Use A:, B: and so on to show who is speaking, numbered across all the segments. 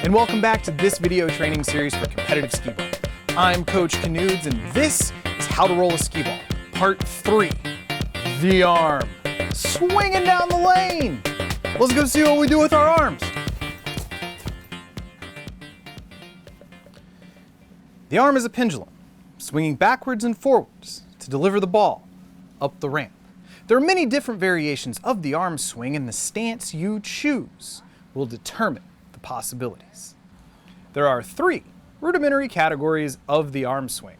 A: and welcome back to this video training series for competitive skee-ball. I'm Coach Knuds, and this is how to roll a skee-ball, part 3, the arm, swinging down the lane. Let's go see what we do with our arms. The arm is a pendulum, swinging backwards and forwards to deliver the ball up the ramp. There are many different variations of the arm swing, and the stance you choose will determine the possibilities. There are 3 rudimentary categories of the arm swing.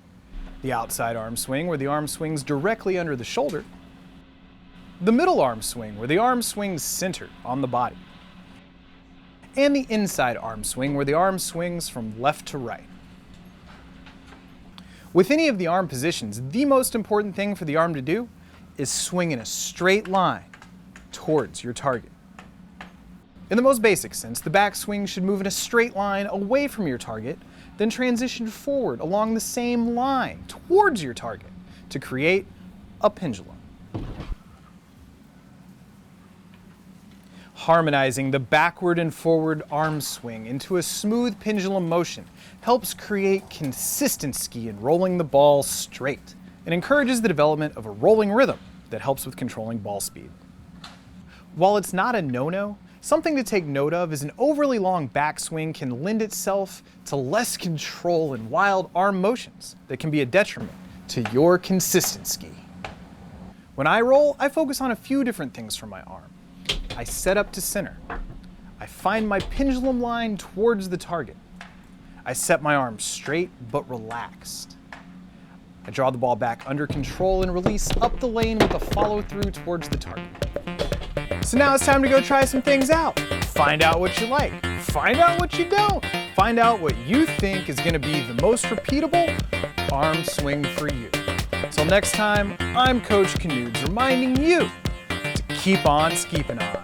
A: The outside arm swing, where the arm swings directly under the shoulder. The middle arm swing, where the arm swings centered on the body. And the inside arm swing, where the arm swings from left to right. With any of the arm positions, the most important thing for the arm to do is swing in a straight line towards your target. In the most basic sense, the backswing should move in a straight line away from your target, then transition forward along the same line towards your target to create a pendulum. Harmonizing the backward and forward arm swing into a smooth pendulum motion helps create consistency in rolling the ball straight and encourages the development of a rolling rhythm that helps with controlling ball speed. While it's not a no-no, something to take note of is an overly long backswing can lend itself to less control and wild arm motions that can be a detriment to your consistency. When I roll, I focus on a few different things for my arm. I set up to center. I find my pendulum line towards the target. I set my arm straight but relaxed. I draw the ball back under control and release up the lane with a follow through towards the target. So now it's time to go try some things out. Find out what you like. Find out what you don't. Find out what you think is going to be the most repeatable arm swing for you. Until next time, I'm Coach Knuds reminding you to keep on skeeping on.